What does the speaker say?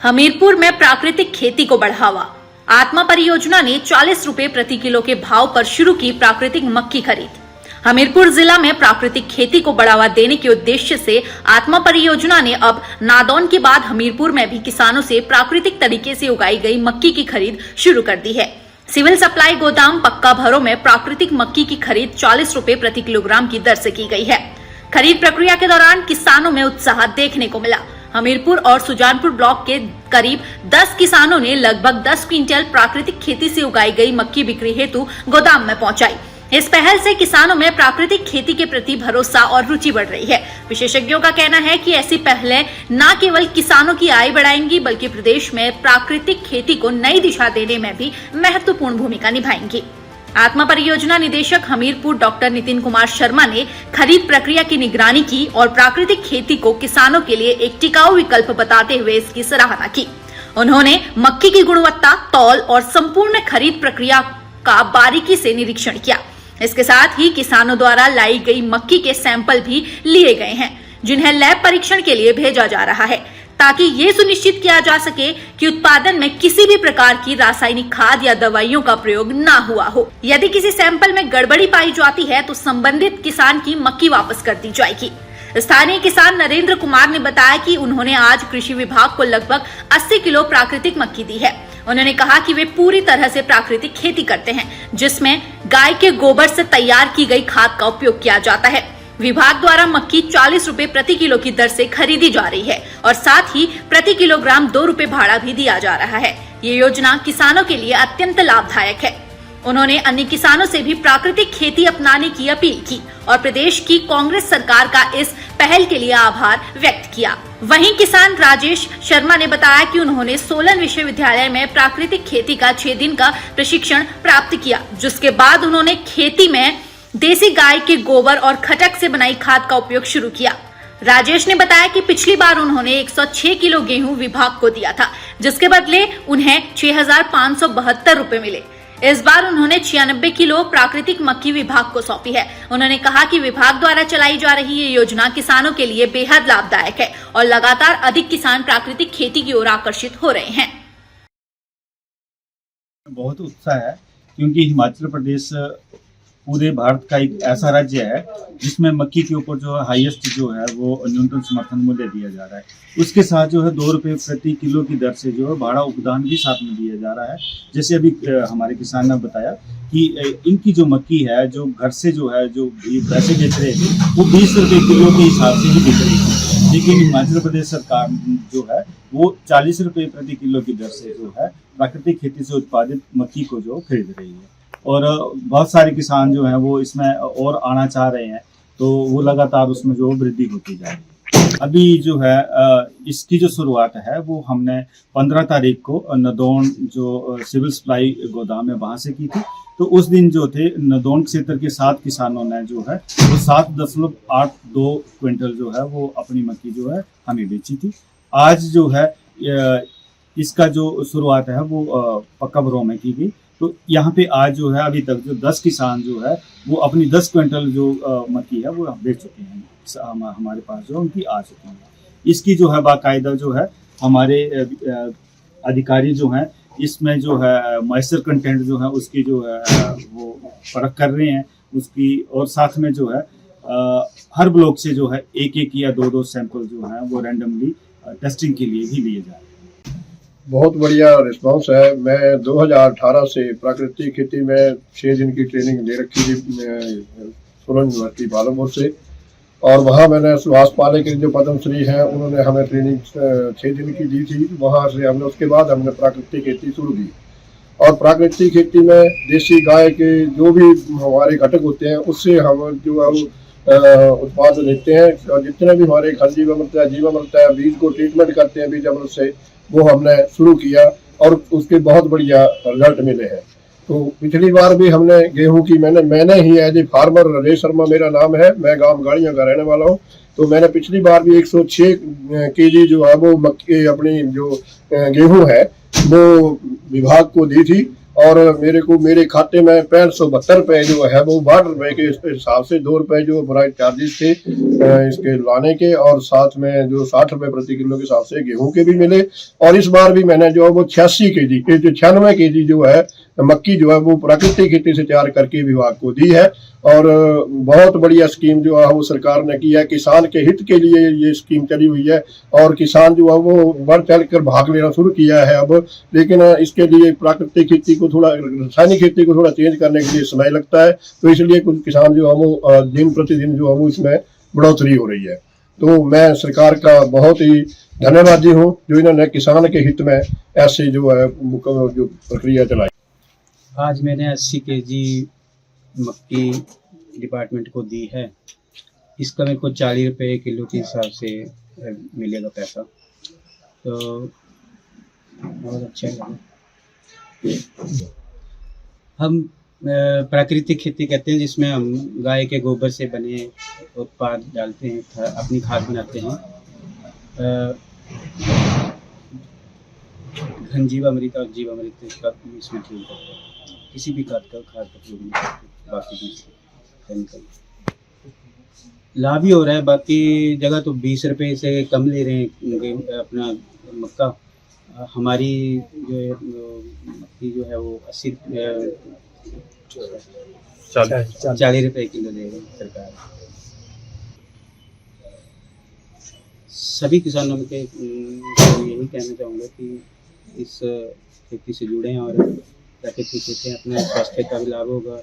हमीरपुर में प्राकृतिक खेती को बढ़ावा। आत्मा परियोजना ने 40 रुपए प्रति किलो के भाव पर शुरू की प्राकृतिक मक्की खरीद। हमीरपुर जिला में प्राकृतिक खेती को बढ़ावा देने के उद्देश्य से आत्मा परियोजना ने अब नादौन के बाद हमीरपुर में भी किसानों से प्राकृतिक तरीके से उगाई गई मक्की की खरीद शुरू कर दी है। सिविल सप्लाई गोदाम पक्का भरों में प्राकृतिक मक्की की खरीद 40 रुपए प्रति किलोग्राम की दर से की गई है। खरीद प्रक्रिया के दौरान किसानों में उत्साह देखने को मिला। हमीरपुर और सुजानपुर ब्लॉक के करीब 10 किसानों ने लगभग 10 क्विंटल प्राकृतिक खेती से उगाई गई मक्की बिक्री हेतु गोदाम में पहुंचाई। इस पहल से किसानों में प्राकृतिक खेती के प्रति भरोसा और रुचि बढ़ रही है। विशेषज्ञों का कहना है कि ऐसी पहलें न केवल किसानों की आय बढ़ाएंगी बल्कि प्रदेश में प्राकृतिक खेती को नई दिशा देने में भी महत्वपूर्ण भूमिका निभाएंगी। आत्मा परियोजना निदेशक हमीरपुर डॉक्टर नितिन कुमार शर्मा ने खरीद प्रक्रिया की निगरानी की और प्राकृतिक खेती को किसानों के लिए एक टिकाऊ विकल्प बताते हुए इसकी सराहना की। उन्होंने मक्की की गुणवत्ता, तौल और संपूर्ण खरीद प्रक्रिया का बारीकी से निरीक्षण किया। इसके साथ ही किसानों द्वारा लाई गई मक्की के सैंपल भी लिए गए हैं, जिन्हें लैब परीक्षण के लिए भेजा जा रहा है ताकि ये सुनिश्चित किया जा सके कि उत्पादन में किसी भी प्रकार की रासायनिक खाद या दवाइयों का प्रयोग ना हुआ हो। यदि किसी सैंपल में गड़बड़ी पाई जाती है तो संबंधित किसान की मक्की वापस कर दी जाएगी। स्थानीय किसान नरेंद्र कुमार ने बताया कि उन्होंने आज कृषि विभाग को लगभग 80 किलो प्राकृतिक मक्की दी है। उन्होंने कहा कि वे पूरी तरह से प्राकृतिक खेती करते हैं, जिसमें गाय के गोबर से तैयार की गई खाद का उपयोग किया जाता है। विभाग द्वारा मक्की 40 रुपए प्रति किलो की दर से खरीदी जा रही है और साथ ही प्रति किलोग्राम 2 रुपए भाड़ा भी दिया जा रहा है। ये योजना किसानों के लिए अत्यंत लाभदायक है। उन्होंने अन्य किसानों से भी प्राकृतिक खेती अपनाने की अपील की और प्रदेश की कांग्रेस सरकार का इस पहल के लिए आभार व्यक्त किया। वहीं किसान राजेश शर्मा ने बताया कि उन्होंने सोलन विश्वविद्यालय में प्राकृतिक खेती का 6 दिन का प्रशिक्षण प्राप्त किया, जिसके बाद उन्होंने खेती में देसी गाय के गोबर और खटक से बनाई खाद का उपयोग शुरू किया। राजेश ने बताया कि पिछली बार उन्होंने 106 किलो गेहूं विभाग को दिया था, जिसके बदले उन्हें 6,572 रुपए मिले। इस बार उन्होंने 96 किलो प्राकृतिक मक्की विभाग को सौंपी है। उन्होंने कहा कि विभाग द्वारा चलाई जा रही ये योजना किसानों के लिए बेहद लाभदायक है और लगातार अधिक किसान प्राकृतिक खेती की ओर आकर्षित हो रहे हैं। बहुत उत्साह है क्योंकि हिमाचल प्रदेश पूरे भारत का एक ऐसा राज्य है जिसमें मक्की के ऊपर जो हाईएस्ट जो है वो न्यूनतम समर्थन मूल्य दिया जा रहा है। उसके साथ जो है 2 रुपये प्रति किलो की दर से जो है भाड़ा उपदान भी साथ में दिया जा रहा है। जैसे अभी हमारे किसान ने बताया कि इनकी जो मक्की है जो घर से जो है जो पैसे बेच रहे थे वो 20 रुपये किलो के हिसाब से ही बिक रही थी, लेकिन हिमाचल प्रदेश सरकार जो है वो 40 रुपये प्रति किलो की दर से जो है प्राकृतिक खेती से उत्पादित मक्की को जो खरीद रही है। और बहुत सारे किसान जो हैं वो इसमें और आना चाह रहे हैं, तो वो लगातार उसमें जो वृद्धि होती जा रही है। अभी जो है इसकी जो शुरुआत है वो हमने 15 तारीख को नदौन जो सिविल सप्लाई गोदाम है वहाँ से की थी। तो उस दिन जो थे नदौन क्षेत्र के 7 किसानों ने जो है वो 7.82 क्विंटल जो है वो अपनी मक्की जो है हमें बेची थी। आज जो है इसका जो शुरुआत है वो पक्का भरों में की गई। तो यहाँ पे आज जो है अभी तक जो 10 किसान जो है वो अपनी 10 क्विंटल जो मक्की है वो बेच चुके हैं। हमारे पास जो उनकी आ चुकी है। इसकी जो है बाकायदा जो है हमारे अधिकारी जो हैं इसमें जो है मॉइस्चर कंटेंट जो है उसकी जो है वो परख कर रहे हैं उसकी, और साथ में जो है हर ब्लॉक से जो है 1-1 या 2-2 सैंपल जो है वो रैंडमली टेस्टिंग के लिए भी लिए जा रहे हैं। बहुत बढ़िया रिस्पांस है। मैं 2018 से प्राकृतिक खेती में 6 दिन की ट्रेनिंग ले रखी थी सोलन यूनिवर्सिटी पालमपुर से, और वहाँ मैंने सुभाष पाले के जो पद्मश्री हैं उन्होंने हमें ट्रेनिंग 6 दिन की दी थी। वहाँ से हमने उसके बाद हमने प्राकृतिक खेती शुरू की, और प्राकृतिक खेती में देसी गाय के जो भी हमारे घटक होते हैं उससे हम जो है उत्पाद लेते हैं, और जितने भी हमारे खल जीवामृत है, जीवामृत है, बीज को ट्रीटमेंट करते हैं बीज अमृत से, वो हमने शुरू किया और उसके बहुत बढ़िया रिजल्ट मिले हैं। तो पिछली बार भी हमने गेहूं की मैंने ही as a farmer, Rajesh Sharma मेरा नाम है, मैं गांव गाड़ियां का रहने वाला हूं। तो मैंने पिछली बार भी 106 केजी जो है वो मक्की अपनी जो गेहूं है वो विभाग को दी थी, और मेरे खाते में 6572 रुपये जो है वो 62 रुपये के हिसाब से 2 रुपये जो ब्राइट चार्जेस थे इसके लाने के, और साथ में जो 60 रुपए प्रति किलो के हिसाब से गेहूं के भी मिले। और इस बार भी मैंने जो है वो 86 केजी, 96 केजी जो है मक्की जो है वो प्राकृतिक खेती से तैयार करके विभाग को दी है। और बहुत बढ़िया स्कीम जो है वो सरकार ने की है, किसान के हित के लिए ये स्कीम चली हुई है। और किसान जो है वो बढ़ चढ़ कर भाग लेना शुरू किया है अब, लेकिन इसके लिए प्राकृतिक खेती को थोड़ा, रासायनिक खेती को थोड़ा चेंज करने के लिए समय लगता है, तो इसलिए कुछ किसान जो है वो दिन प्रतिदिन जो है वो इसमें बढ़ोतरी हो रही है। तो मैं सरकार का बहुत ही धन्यवादी हूँ जो इन्होंने किसान के हित में ऐसे जो है जो प्रक्रिया चलाई। आज मैंने 80 केजी मक्की डिपार्टमेंट को दी है। इसका मेरे को 40 रुपये किलो के हिसाब से मिलेगा पैसा, तो बहुत अच्छा है। हम प्राकृतिक खेती कहते हैं जिसमें हम गाय के गोबर से बने उत्पाद डालते हैं, अपनी खाद बनाते हैं। घन जीवामृत और जीवामृत का इसमें प्रयोग करते हैं। किसी भी खाद का प्रयोग नहीं करते, बाकी केमिकल। लाभ ही हो रहा है, बाकी जगह तो 20 रुपये से कम ले रहे हैं अपना मक्का। हमारी जो है मक्की जो है वो 40 रुपये किलो दे रही है सरकार। सभी किसानों के यही कहना चाहूँगा कि इस खेती से जुड़ें और प्राकृतिक खेती अपने स्वास्थ्य का भी लाभ होगा।